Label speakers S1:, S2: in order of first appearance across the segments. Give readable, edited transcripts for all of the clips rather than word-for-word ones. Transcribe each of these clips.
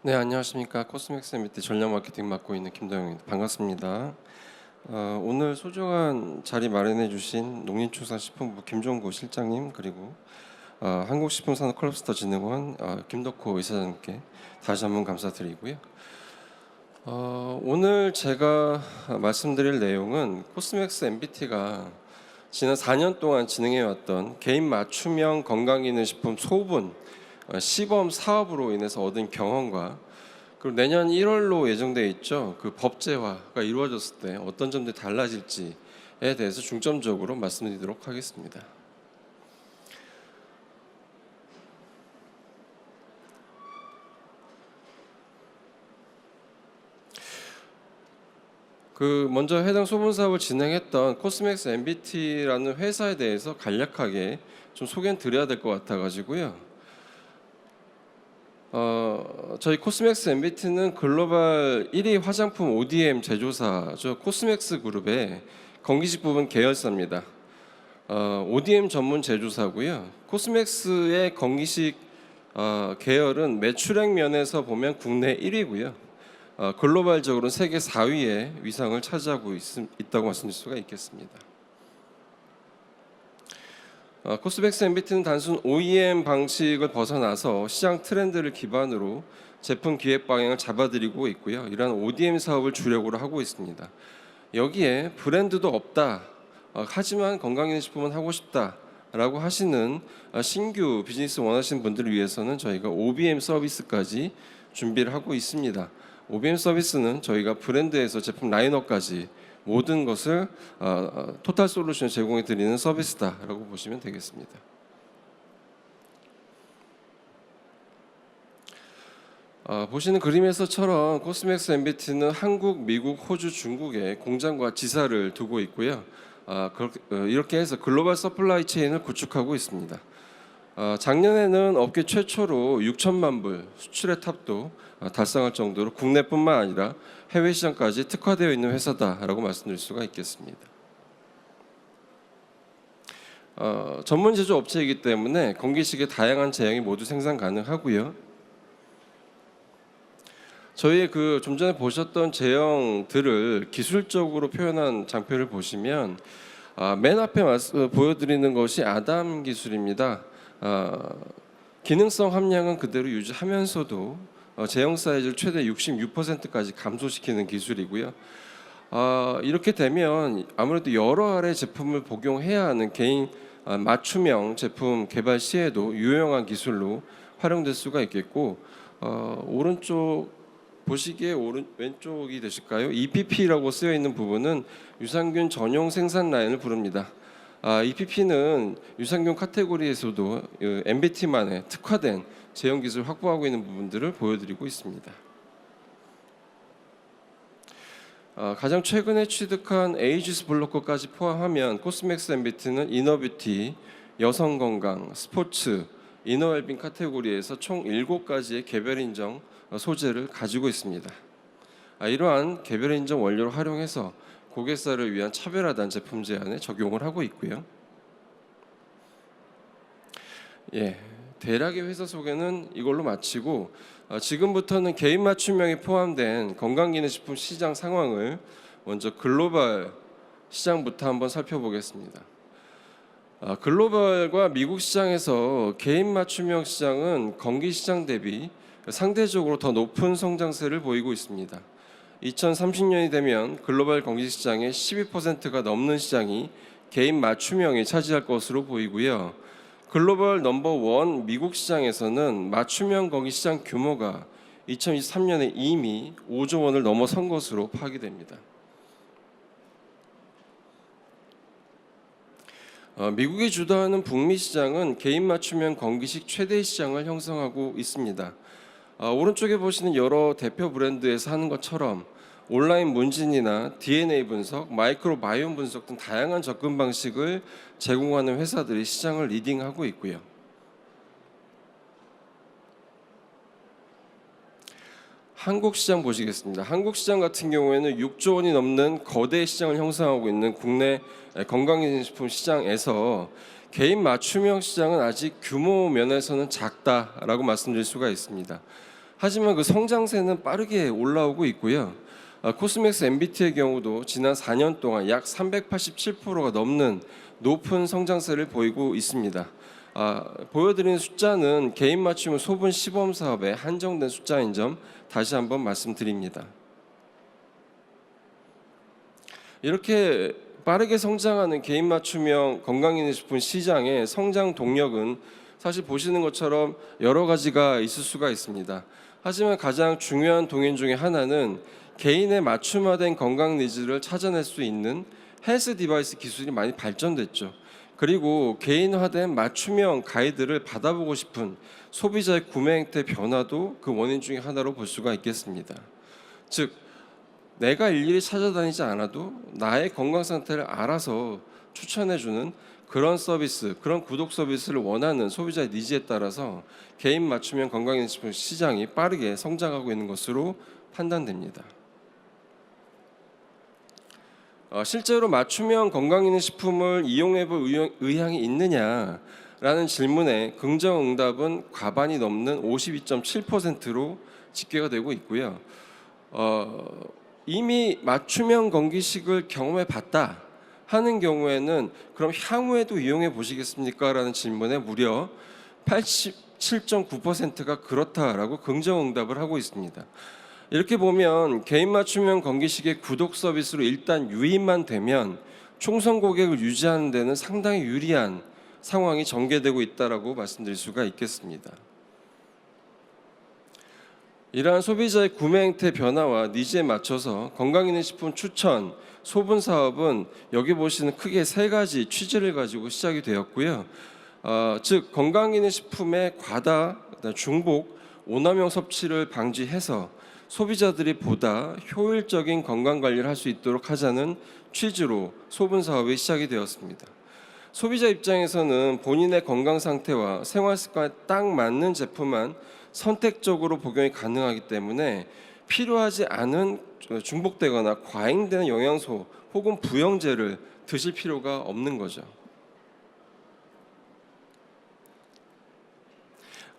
S1: 네, 안녕하십니까. 코스맥스 MBT 전략 마케팅 맡고 있는 김도영입니다. 반갑습니다. 오늘 소중한 자리 마련해 주신 농림축산식품부 김종구 실장님, 그리고 한국식품산업클러스터진흥원 김덕호 이사장님께 다시 한번 감사드리고요. 오늘 제가 말씀드릴 내용은 코스맥스 MBT가 지난 4년 동안 진행해왔던 개인 맞춤형 건강기능식품 소분 시범 사업으로 인해서 얻은 경험과, 그리고 내년 1월로 예정되어 있죠. 그 법제화가 이루어졌을 때 어떤 점들이 달라질지에 대해서 중점적으로 말씀드리도록 하겠습니다. 먼저 해당 소분 사업을 진행했던 코스맥스 MBT라는 회사에 대해서 간략하게 좀 소개를 드려야 될 것 같아가지고요. 저희 코스맥스 MBT는 글로벌 1위 화장품 ODM 제조사죠. 코스맥스 그룹의 건기식 부분 계열사입니다. ODM 전문 제조사고요. 코스맥스의 건기식 계열은 매출액 면에서 보면 국내 1위고요. 글로벌적으로는 세계 4위의 위상을 차지하고 있다고 말씀드릴 수가 있겠습니다. 코스맥스 MBT는 단순 OEM 방식을 벗어나서 시장 트렌드를 기반으로 제품 기획 방향을 잡아들이고 있고요. 이러한 ODM 사업을 주력으로 하고 있습니다. 여기에 브랜드도 없다, 하지만 건강기능식품은 하고 싶다라고 하시는 신규 비즈니스 원하시는 분들을 위해서는 저희가 OBM 서비스까지 준비를 하고 있습니다. OBM 서비스는 저희가 브랜드에서 제품 라인업까지 모든 것을 토탈 솔루션을 제공해 드리는 서비스다라고 보시면 되겠습니다. 보시는 그림에서처럼 코스맥스 MBT는 한국, 미국, 호주, 중국에 공장과 지사를 두고 있고요. 이렇게 해서 글로벌 서플라이 체인을 구축하고 있습니다. 작년에는 업계 최초로 6천만 불 수출의 탑도 달성할 정도로 국내뿐만 아니라 해외 시장까지 특화되어 있는 회사다라고 말씀드릴 수가 있겠습니다. 전문 제조 업체이기 때문에 건기식의 다양한 제형이 모두 생산 가능하고요. 저희 좀 전에 보셨던 제형들을 기술적으로 표현한 장표를 보시면 맨 앞에 보여드리는 것이 아담 기술입니다. 기능성 함량은 그대로 유지하면서도 제형 사이즈를 최대 66%까지 감소시키는 기술이고요. 이렇게 되면 아무래도 여러 알의 제품을 복용해야 하는 개인 맞춤형 제품 개발 시에도 유용한 기술로 활용될 수가 있겠고, 오른쪽 보시기에 왼쪽이 되실까요? EPP라고 쓰여 있는 부분은 유산균 전용 생산 라인을 부릅니다. EPP는 유산균 카테고리에서도 MBT만의 특화된 제형 기술을 확보하고 있는 부분들을 보여드리고 있습니다. 가장 최근에 취득한 에이지스 블로커까지 포함하면 코스맥스 MBT는 이너뷰티, 여성건강, 스포츠, 이너웰빙 카테고리에서 총 7가지의 개별 인정 소재를 가지고 있습니다. 이러한 개별 인정 원료를 활용해서 고객사를 위한 차별화된 제품 제안에 적용을 하고 있고요. 대략의 회사 소개는 이걸로 마치고, 지금부터는 개인 맞춤형이 포함된 건강기능식품 시장 상황을 먼저 글로벌 시장부터 한번 살펴보겠습니다. 글로벌과 미국 시장에서 개인 맞춤형 시장은 건기 시장 대비 상대적으로 더 높은 성장세를 보이고 있습니다. 2030년이 되면 글로벌 건기 시장의 12%가 넘는 시장이 개인 맞춤형이 차지할 것으로 보이고요. 글로벌 넘버1 미국 시장에서는 맞춤형 건기 시장 규모가 2023년에 이미 5조 원을 넘어선 것으로 파악됩니다. 미국이 주도하는 북미 시장은 개인 맞춤형 건기식 최대 시장을 형성하고 있습니다. 오른쪽에 보시는 여러 대표 브랜드에서 하는 것처럼 온라인 문진이나 DNA 분석, 마이크로바이옴 분석 등 다양한 접근 방식을 제공하는 회사들이 시장을 리딩하고 있고요. 한국 시장 보시겠습니다. 한국 시장 같은 경우에는 6조 원이 넘는 거대 시장을 형성하고 있는 국내 건강기능식품 시장에서 개인 맞춤형 시장은 아직 규모 면에서는 작다라고 말씀드릴 수가 있습니다. 하지만 그 성장세는 빠르게 올라오고 있고요. 코스맥스 MBT의 경우도 지난 4년 동안 약 387%가 넘는 높은 성장세를 보이고 있습니다. 보여드리는 숫자는 개인 맞춤 소분 시범 사업에 한정된 숫자인 점 다시 한번 말씀드립니다. 이렇게 빠르게 성장하는 개인 맞춤형 건강기능식품 시장의 성장 동력은 사실 보시는 것처럼 여러 가지가 있을 수가 있습니다. 하지만 가장 중요한 동인 중에 하나는 개인의 맞춤화된 건강 니즈를 찾아낼 수 있는 헬스 디바이스 기술이 많이 발전됐죠. 그리고 개인화된 맞춤형 가이드를 받아보고 싶은 소비자의 구매 행태 변화도 그 원인 중에 하나로 볼 수가 있겠습니다. 즉, 내가 일일이 찾아다니지 않아도 나의 건강 상태를 알아서 추천해주는 그런 서비스, 그런 구독 서비스를 원하는 소비자의 니즈에 따라서 개인 맞춤형 건강기능식품 시장이 빠르게 성장하고 있는 것으로 판단됩니다. 실제로 맞춤형 건강기능식품을 이용해볼 의향이 있느냐라는 질문에 긍정응답은 과반이 넘는 52.7%로 집계가 되고 있고요. 이미 맞춤형 건기식을 경험해 봤다 하는 경우에는 그럼 향후에도 이용해 보시겠습니까? 라는 질문에 무려 87.9%가 그렇다라고 긍정응답을 하고 있습니다. 이렇게 보면 개인 맞춤형 건기식의 구독 서비스로 일단 유입만 되면 총선 고객을 유지하는 데는 상당히 유리한 상황이 전개되고 있다라고 말씀드릴 수가 있겠습니다. 이러한 소비자의 구매 행태 변화와 니즈에 맞춰서 건강기능식품 추천, 소분 사업은 여기 보시는 크게 세 가지 취지를 가지고 시작이 되었고요. 즉 건강기능식품의 과다, 중복, 오남용 섭취를 방지해서 소비자들이 보다 효율적인 건강관리를 할 수 있도록 하자는 취지로 소분 사업이 시작이 되었습니다. 소비자 입장에서는 본인의 건강 상태와 생활 습관에 딱 맞는 제품만 선택적으로 복용이 가능하기 때문에 필요하지 않은 중복되거나 과잉되는 영양소 혹은 부영제를 드실 필요가 없는 거죠.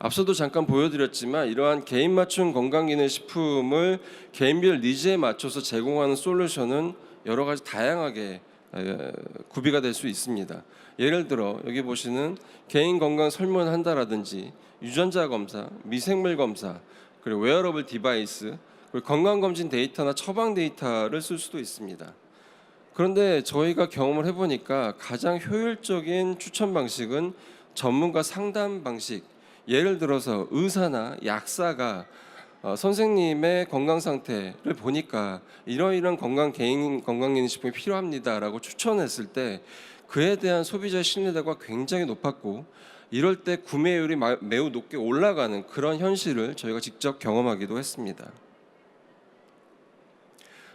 S1: 앞서도 잠깐 보여드렸지만 이러한 개인 맞춤 건강기능식품을 개인별 니즈에 맞춰서 제공하는 솔루션은 여러 가지 다양하게 구비가 될 수 있습니다. 예를 들어 여기 보시는 개인 건강 설문한다라든지 유전자 검사, 미생물 검사, 그리고 웨어러블 디바이스, 그리고 건강검진 데이터나 처방 데이터를 쓸 수도 있습니다. 그런데 저희가 경험을 해보니까 가장 효율적인 추천 방식은 전문가 상담 방식, 예를 들어서 의사나 약사가 선생님의 건강 상태를 보니까 이러이러한 개인 건강기능식품이 필요합니다라고 추천했을 때 그에 대한 소비자 신뢰도가 굉장히 높았고 이럴 때 구매율이 매우 높게 올라가는 그런 현실을 저희가 직접 경험하기도 했습니다.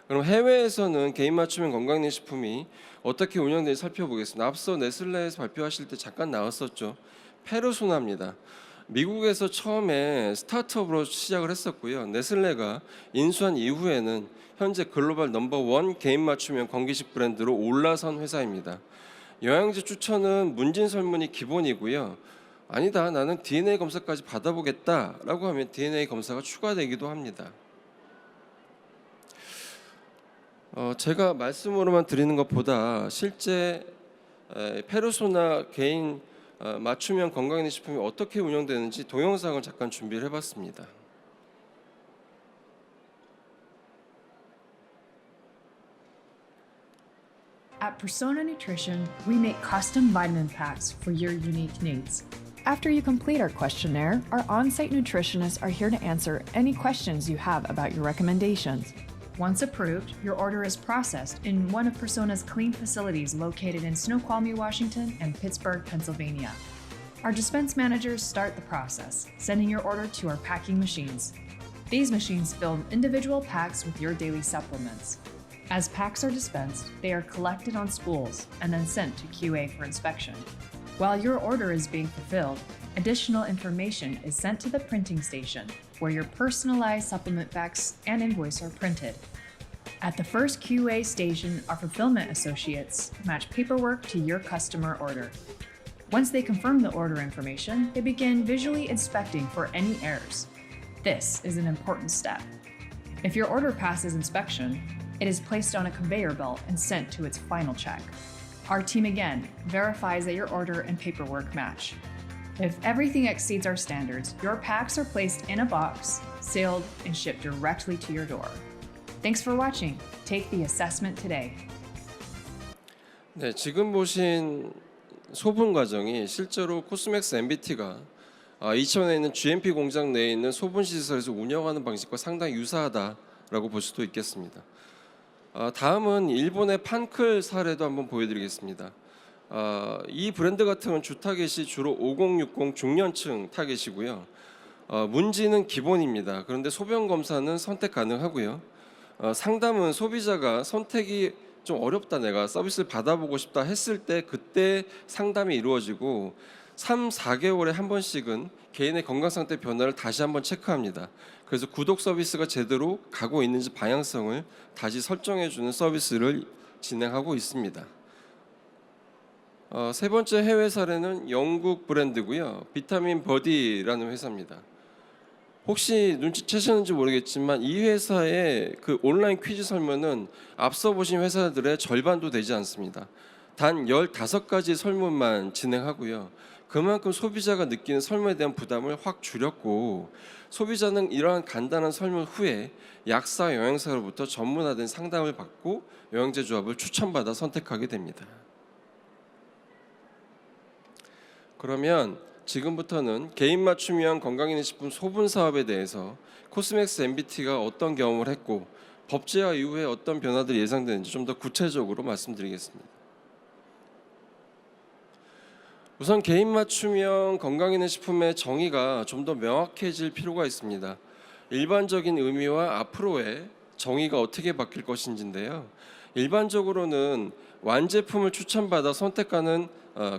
S1: 그럼 해외에서는 개인 맞춤형 건강기능식품이 어떻게 운영되는지 살펴보겠습니다. 앞서 네슬레에서 발표하실 때 잠깐 나왔었죠. 페르소나입니다. 미국에서 처음에 스타트업으로 시작을 했었고요. 네슬레가 인수한 이후에는 현재 글로벌 넘버1 개인 맞춤형 건기식 브랜드로 올라선 회사입니다. 영양제 추천은 문진 설문이 기본이고요. 아니다, 나는 DNA 검사까지 받아보겠다라고 하면 DNA 검사가 추가되기도 합니다. 제가 말씀으로만 드리는 것보다 실제 페르소나 개인 맞춤형 건강기능식품이 어떻게 운영되는지 동영상을 잠깐 준비를 해봤습니다.
S2: At Persona Nutrition, we make custom vitamin packs for your unique needs. After you complete our questionnaire, our on-site nutritionists are here to answer any questions you have about your recommendations. Once approved, your order is processed in one of Persona's clean facilities located in Snoqualmie, Washington and Pittsburgh, Pennsylvania. Our dispense managers start the process, sending your order to our packing machines. These machines fill individual packs with your daily supplements. As packs are dispensed, they are collected on spools and then sent to QA for inspection. While your order is being fulfilled, additional information is sent to the printing station, where your personalized supplement packs and invoice are printed. At the first QA station, our fulfillment associates match paperwork to your customer order. Once they confirm the order information, they begin visually inspecting for any errors. This is an important step. If your order passes inspection, it is placed on a conveyor belt and sent to its final check. Our team again verifies that your order and paperwork match. If everything exceeds our standards, your packs are placed in a box, sealed, and shipped directly to your door. Thanks for watching. Take the assessment today.
S1: 네, 지금 보신 소분 과정이 실제로 코스맥스 MBT가 이천에 있는 GMP 공장 내에 있는 소분 시설에서 운영하는 방식과 상당히 유사하다라고 볼 수도 있겠습니다. 다음은 일본의 판클 사례도 한번 보여드리겠습니다. 이 브랜드 같은 경우는 주 타겟이 주로 5060 중년층 타겟이고요. 문지는 기본입니다. 그런데 소변 검사는 선택 가능하고요. 상담은 소비자가 선택이 좀 어렵다, 내가 서비스를 받아보고 싶다 했을 때 그때 상담이 이루어지고 3, 4개월에 한 번씩은 개인의 건강 상태 변화를 다시 한번 체크합니다. 그래서 구독 서비스가 제대로 가고 있는지 방향성을 다시 설정해주는 서비스를 진행하고 있습니다. 세 번째 해외 사례는 영국 브랜드고요. 비타민 버디라는 회사입니다. 혹시 눈치채셨는지 모르겠지만 이 회사의 그 온라인 퀴즈 설문은 앞서 보신 회사들의 절반도 되지 않습니다. 단 15가지 설문만 진행하고요. 그만큼 소비자가 느끼는 설문에 대한 부담을 확 줄였고, 소비자는 이러한 간단한 설문 후에 약사 영양사로부터 전문화된 상담을 받고 영양제 조합을 추천받아 선택하게 됩니다. 그러면 지금부터는 개인 맞춤형 건강기능식품 소분 사업에 대해서 코스맥스 MBT가 어떤 경험을 했고 법제화 이후에 어떤 변화들이 예상되는지 좀 더 구체적으로 말씀드리겠습니다. 우선 개인 맞춤형 건강기능식품의 정의가 좀 더 명확해질 필요가 있습니다. 일반적인 의미와 앞으로의 정의가 어떻게 바뀔 것인지인데요. 일반적으로는 완제품을 추천받아 선택하는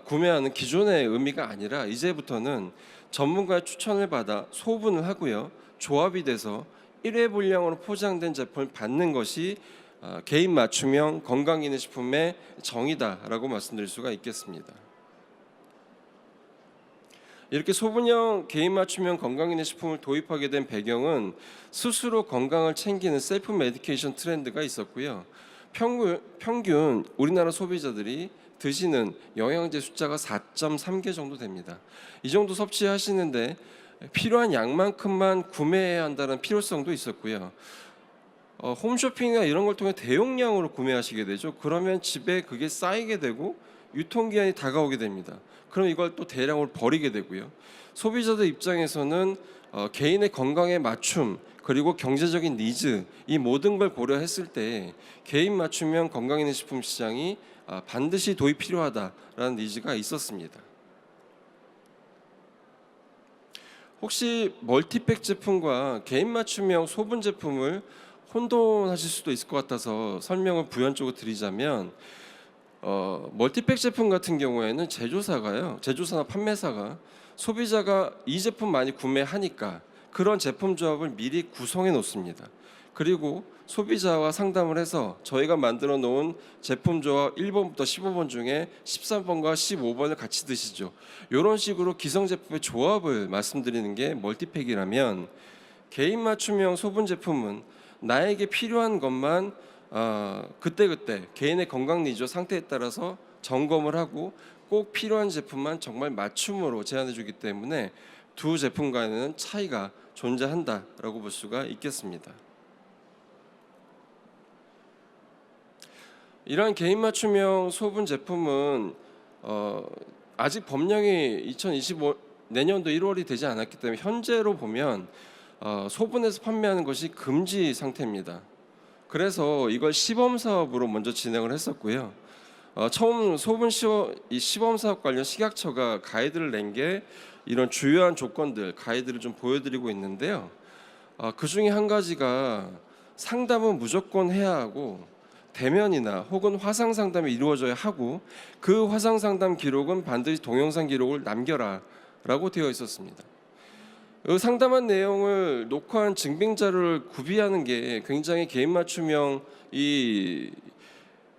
S1: 구매하는 기존의 의미가 아니라 이제부터는 전문가의 추천을 받아 소분을 하고요. 조합이 돼서 일회 분량으로 포장된 제품을 받는 것이 개인 맞춤형 건강기능식품의 정의다라고 말씀드릴 수가 있겠습니다. 이렇게 소분형 개인 맞춤형 건강기능식품을 도입하게 된 배경은 스스로 건강을 챙기는 셀프 메디케이션 트렌드가 있었고요. 평균 우리나라 소비자들이 드시는 영양제 숫자가 4.3개 정도 됩니다. 이 정도 섭취하시는데 필요한 양만큼만 구매해야 한다는 필요성도 있었고요. 홈쇼핑이나 이런 걸 통해 대용량으로 구매하시게 되죠. 그러면 집에 그게 쌓이게 되고 유통기한이 다가오게 됩니다. 그럼 이걸 또 대량으로 버리게 되고요. 소비자들 입장에서는 개인의 건강에 맞춤 그리고 경제적인 니즈, 이 모든 걸 고려했을 때 개인 맞춤형 건강기능식품 시장이 반드시 도입 필요하다라는 니즈가 있었습니다. 혹시 멀티팩 제품과 개인 맞춤형 소분 제품을 혼돈하실 수도 있을 것 같아서 설명을 부연적으로 드리자면, 멀티팩 제품 같은 경우에는 제조사나 판매사가 소비자가 이 제품 많이 구매하니까 그런 제품 조합을 미리 구성해 놓습니다. 그리고 소비자와 상담을 해서 저희가 만들어 놓은 제품 조합 1번부터 15번 중에 13번과 15번을 같이 드시죠. 이런 식으로 기성 제품의 조합을 말씀드리는 게 멀티팩이라면, 개인 맞춤형 소분 제품은 나에게 필요한 것만 그때그때 개인의 건강 니즈와 상태에 따라서 점검을 하고 꼭 필요한 제품만 정말 맞춤으로 제안해 주기 때문에 두 제품 간에는 차이가 존재한다라고 볼 수가 있겠습니다. 이러한 개인 맞춤형 소분 제품은 아직 법령이 2025 내년도 1월이 되지 않았기 때문에 현재로 보면 소분해서 판매하는 것이 금지 상태입니다. 그래서 이걸 시범 사업으로 먼저 진행을 했었고요. 처음 소분 시범 사업 관련 식약처가 가이드를 낸 게 이런 주요한 조건들 가이드를 좀 보여드리고 있는데요. 그 중에 한 가지가 상담은 무조건 해야 하고 대면이나 혹은 화상 상담이 이루어져야 하고 그 화상 상담 기록은 반드시 동영상 기록을 남겨라 라고 되어 있었습니다. 그 상담한 내용을 녹화한 증빙 자료를 구비하는 게 굉장히 개인 맞춤형 이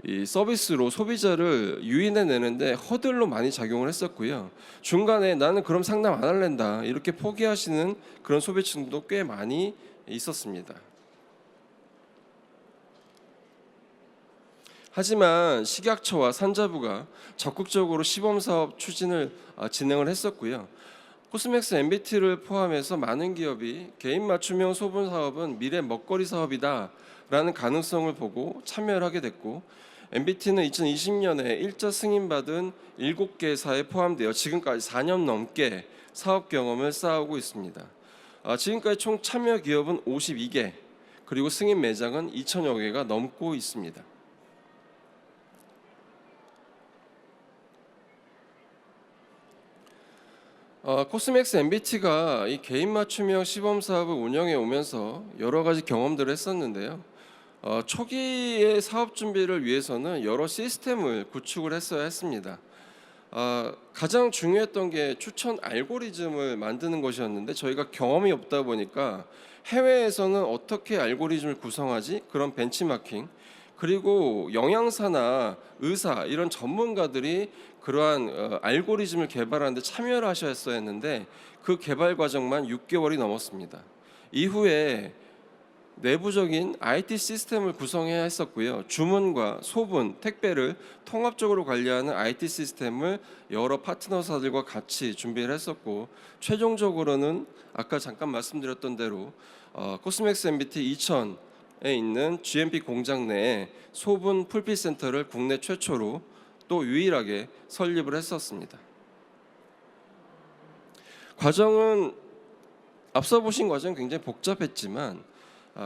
S1: 이 서비스로 소비자를 유인해 내는데 허들로 많이 작용을 했었고요. 중간에 나는 그럼 상담 안 할랜다 이렇게 포기하시는 그런 소비층도 꽤 많이 있었습니다. 하지만 식약처와 산자부가 적극적으로 시범 사업 추진을 진행을 했었고요. 코스맥스 MBT를 포함해서 많은 기업이 개인 맞춤형 소분 사업은 미래 먹거리 사업이다라는 가능성을 보고 참여를 하게 됐고, MBT는 2020년에 일자 승인받은 7개사에 포함되어 지금까지 4년 넘게 사업 경험을 쌓아오고 있습니다. 지금까지 총 참여 기업은 52개, 그리고 승인 매장은 2천여 개가 넘고 있습니다. 코스맥스 MBT가 이 개인 맞춤형 시범 사업을 운영해 오면서 여러 가지 경험들을 했었는데요. 초기의 사업 준비를 위해서는 여러 시스템을 구축을 했어야 했습니다. 가장 중요했던 게 추천 알고리즘을 만드는 것이었는데, 저희가 경험이 없다 보니까 해외에서는 어떻게 알고리즘을 구성하지? 그런 벤치마킹, 그리고 영양사나 의사 이런 전문가들이 그러한 알고리즘을 개발하는데 참여를 하셔야 했는데, 그 개발 과정만 6개월이 넘었습니다. 이후에 내부적인 IT 시스템을 구성해야 했었고요. 주문과 소분, 택배를 통합적으로 관리하는 IT 시스템을 여러 파트너사들과 같이 준비를 했었고, 최종적으로는 아까 잠깐 말씀드렸던 대로 코스맥스 MBT 2000에 있는 GMP 공장 내에 소분 풀빛 센터를 국내 최초로 또 유일하게 설립을 했었습니다. 과정은 앞서 보신 과정은 굉장히 복잡했지만,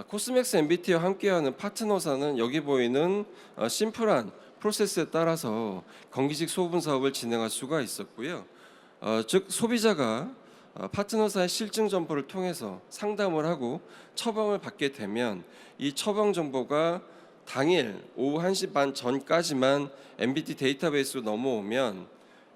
S1: 코스맥스 MBT와 함께하는 파트너사는 여기 보이는 심플한 프로세스에 따라서 건기식 소분 사업을 진행할 수가 있었고요. 즉 소비자가 파트너사의 실증 점포를 통해서 상담을 하고 처방을 받게 되면 이 처방 정보가 당일 오후 1시 반 전까지만 MBT 데이터베이스로 넘어오면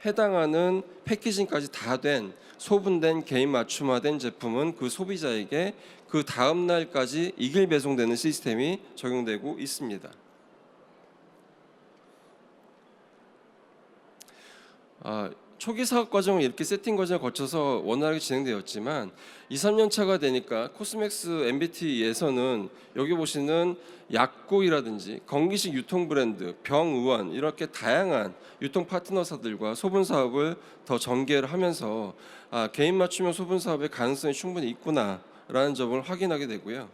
S1: 해당하는 패키징까지 다 된 소분된 개인 맞춤화된 제품은 그 소비자에게 그 다음 날까지 2일 배송되는 시스템이 적용되고 있습니다. 초기 사업 과정은 이렇게 세팅 과정을 거쳐서 원활하게 진행되었지만 2, 3년 차가 되니까 코스맥스 MBT에서는 여기 보시는 약국이라든지 건기식 유통 브랜드, 병의원 이렇게 다양한 유통 파트너사들과 소분 사업을 더 전개를 하면서 개인 맞춤형 소분 사업의 가능성이 충분히 있구나라는 점을 확인하게 되고요.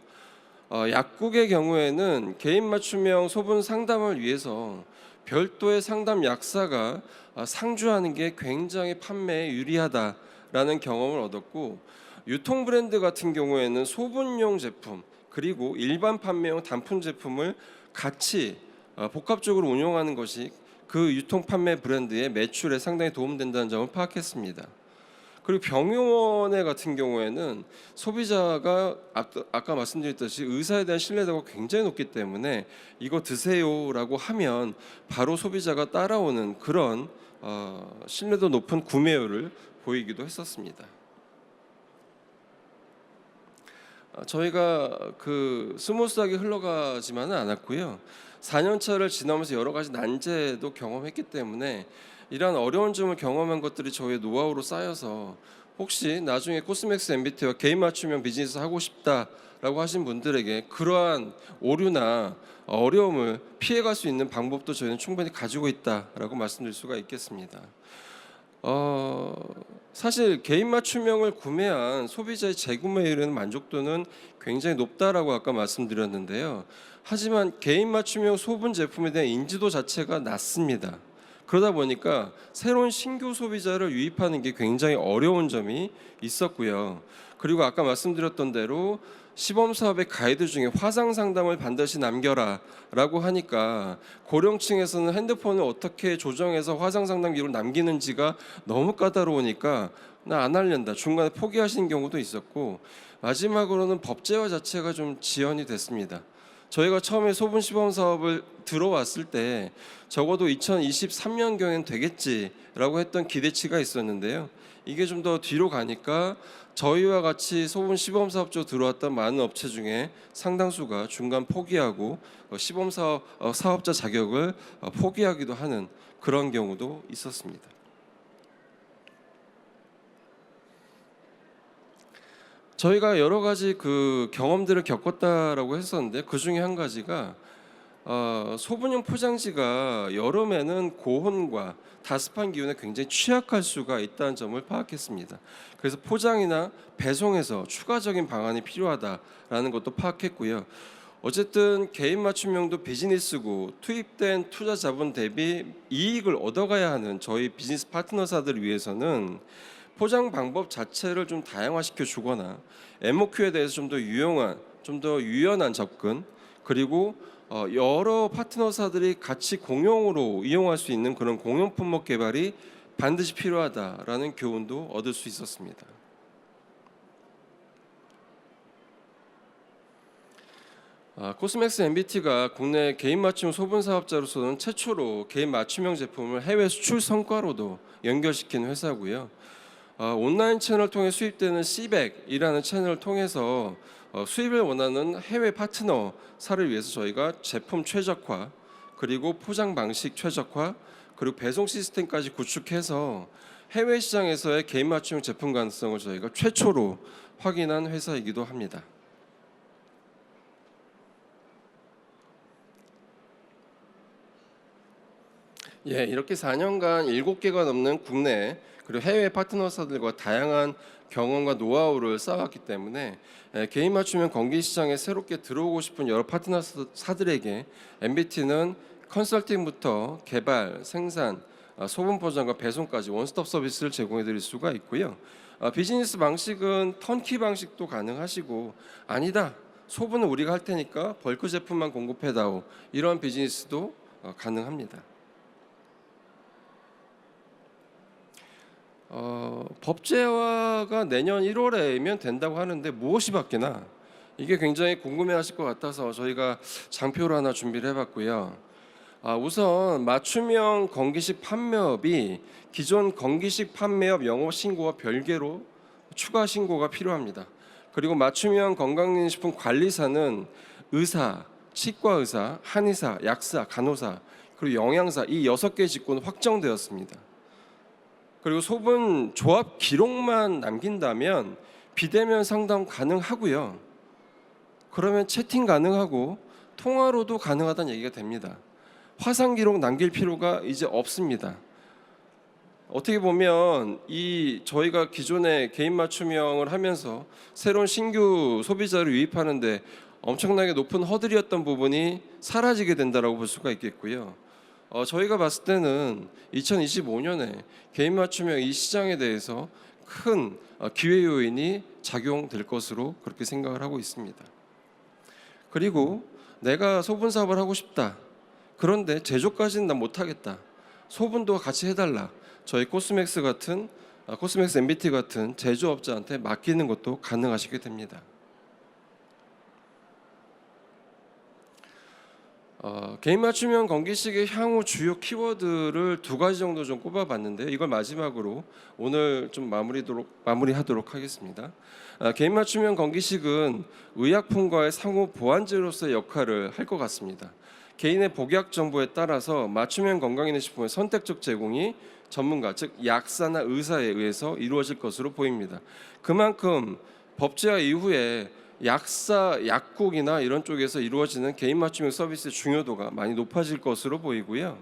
S1: 약국의 경우에는 개인 맞춤형 소분 상담을 위해서 별도의 상담 약사가 상주하는 게 굉장히 판매에 유리하다라는 경험을 얻었고, 유통 브랜드 같은 경우에는 소분용 제품 그리고 일반 판매용 단품 제품을 같이 복합적으로 운용하는 것이 그 유통 판매 브랜드의 매출에 상당히 도움된다는 점을 파악했습니다. 그리고 병용원의 같은 경우에는 소비자가 아까 말씀드렸듯이 의사에 대한 신뢰도가 굉장히 높기 때문에 이거 드세요라고 하면 바로 소비자가 따라오는 그런 신뢰도 높은 구매율을 보이기도 했었습니다. 저희가 스무스하게 흘러가지만은 않았고요. 4년 차를 지나면서 여러 가지 난제도 경험했기 때문에 이러한 어려운 점을 경험한 것들이 저의 노하우로 쌓여서 혹시 나중에 코스맥스 MBT와 개인 맞춤형 비즈니스 하고 싶다라고 하신 분들에게 그러한 오류나 어려움을 피해갈 수 있는 방법도 저희는 충분히 가지고 있다라고 말씀드릴 수가 있겠습니다. 사실 개인 맞춤형을 구매한 소비자의 재구매율은 만족도는 굉장히 높다라고 아까 말씀드렸는데요. 하지만 개인 맞춤형 소분 제품에 대한 인지도 자체가 낮습니다. 그러다 보니까 새로운 신규 소비자를 유입하는 게 굉장히 어려운 점이 있었고요. 그리고 아까 말씀드렸던 대로 시범 사업의 가이드 중에 화상 상담을 반드시 남겨라 라고 하니까 고령층에서는 핸드폰을 어떻게 조정해서 화상 상담 기록을 남기는지가 너무 까다로우니까 나 안 하려다 중간에 포기하시는 경우도 있었고, 마지막으로는 법제화 자체가 좀 지연이 됐습니다. 저희가 처음에 소분 시범 사업을 들어왔을 때 적어도 2023년경엔 되겠지라고 했던 기대치가 있었는데요. 이게 좀 더 뒤로 가니까 저희와 같이 소분 시범 사업 쪽으로 들어왔던 많은 업체 중에 상당수가 중간 포기하고 시범 사업자 자격을 포기하기도 하는 그런 경우도 있었습니다. 저희가 여러 가지 그 경험들을 겪었다라고 했었는데 그 중에 한 가지가 소분용 포장지가 여름에는 고온과 다습한 기온에 굉장히 취약할 수가 있다는 점을 파악했습니다. 그래서 포장이나 배송에서 추가적인 방안이 필요하다라는 것도 파악했고요. 어쨌든 개인 맞춤형도 비즈니스고 투입된 투자 자본 대비 이익을 얻어가야 하는 저희 비즈니스 파트너사들을 위해서는 포장 방법 자체를 좀 다양화시켜 주거나 MOQ에 대해서 좀 더 유용한, 좀 더 유연한 접근, 그리고 여러 파트너사들이 같이 공용으로 이용할 수 있는 그런 공용 품목 개발이 반드시 필요하다라는 교훈도 얻을 수 있었습니다. 코스맥스 MBT가 국내 개인 맞춤 소분 사업자로서는 최초로 개인 맞춤형 제품을 해외 수출 성과로도 연결시킨 회사고요. 온라인 채널을 통해 수입되는 C백이라는 채널을 통해서 수입을 원하는 해외 파트너사를 위해서 저희가 제품 최적화, 그리고 포장 방식 최적화, 그리고 배송 시스템까지 구축해서 해외 시장에서의 개인 맞춤 제품 가능성을 저희가 최초로 확인한 회사이기도 합니다. 예, 이렇게 4년간 7개가 넘는 국내 그리고 해외 파트너사들과 다양한 경험과 노하우를 쌓았기 때문에 개인 맞춤형 건기 시장에 새롭게 들어오고 싶은 여러 파트너사들에게 MBT는 컨설팅부터 개발, 생산, 소분 포장과 배송까지 원스톱 서비스를 제공해 드릴 수가 있고요. 비즈니스 방식은 턴키 방식도 가능하시고, 아니다, 소분은 우리가 할 테니까 벌크 제품만 공급해다오, 이런 비즈니스도 가능합니다. 법제화가 내년 1월에면 된다고 하는데 무엇이 바뀌나, 이게 굉장히 궁금해하실 것 같아서 저희가 장표를 하나 준비를 해봤고요. 우선 맞춤형 건기식 판매업이 기존 건기식 판매업 영업 신고와 별개로 추가 신고가 필요합니다. 그리고 맞춤형 건강기능식품 관리사는 의사, 치과의사, 한의사, 약사, 간호사, 그리고 영양사, 이 6개 직군은 확정되었습니다. 그리고 소분 조합 기록만 남긴다면 비대면 상담 가능하고요. 그러면 채팅 가능하고 통화로도 가능하다는 얘기가 됩니다. 화상 기록 남길 필요가 이제 없습니다. 어떻게 보면 저희가 기존에 개인 맞춤형을 하면서 새로운 신규 소비자를 유입하는데 엄청나게 높은 허들이었던 부분이 사라지게 된다고 볼 수가 있겠고요. 저희가 봤을 때는 2025년에 개인 맞춤형 이 시장에 대해서 큰 기회 요인이 작용될 것으로 그렇게 생각을 하고 있습니다. 그리고 내가 소분 사업을 하고 싶다, 그런데 제조까지는 난 못하겠다, 소분도 같이 해달라, 저희 코스맥스 MBT 같은 제조업자한테 맡기는 것도 가능하시게 됩니다. 개인 맞춤형 건기식의 향후 주요 키워드를 2가지 정도 좀 꼽아봤는데, 이걸 마지막으로 오늘 좀 마무리하도록 하겠습니다. 개인 맞춤형 건기식은 의약품과의 상호 보완제로서의 역할을 할 것 같습니다. 개인의 복약 정보에 따라서 맞춤형 건강기능식품의 선택적 제공이 전문가, 즉 약사나 의사에 의해서 이루어질 것으로 보입니다. 그만큼 법제화 이후에 약사, 약국이나 이런 쪽에서 이루어지는 개인 맞춤형 서비스의 중요도가 많이 높아질 것으로 보이고요.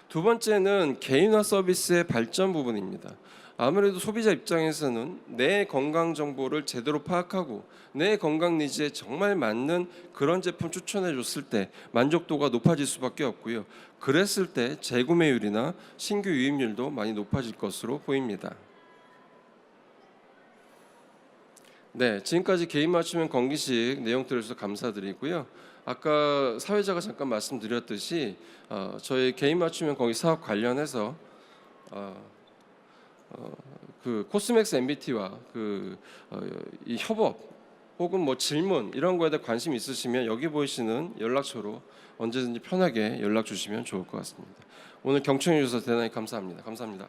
S1: 2번째는 개인화 서비스의 발전 부분입니다. 아무래도 소비자 입장에서는 내 건강 정보를 제대로 파악하고 내 건강 니즈에 정말 맞는 그런 제품 추천해 줬을 때 만족도가 높아질 수밖에 없고요. 그랬을 때 재구매율이나 신규 유입률도 많이 높아질 것으로 보입니다. 네, 지금까지 개인 맞춤형 건기식 내용 들어주셔서 감사드리고요. 아까 사회자가 잠깐 말씀드렸듯이 저희 개인 맞춤형 건기 사업 관련해서 그 코스맥스 MBT와 이 협업 혹은 뭐 질문 이런 거에 대해 관심 있으시면 여기 보이시는 연락처로 언제든지 편하게 연락 주시면 좋을 것 같습니다. 오늘 경청해 주셔서 대단히 감사합니다. 감사합니다.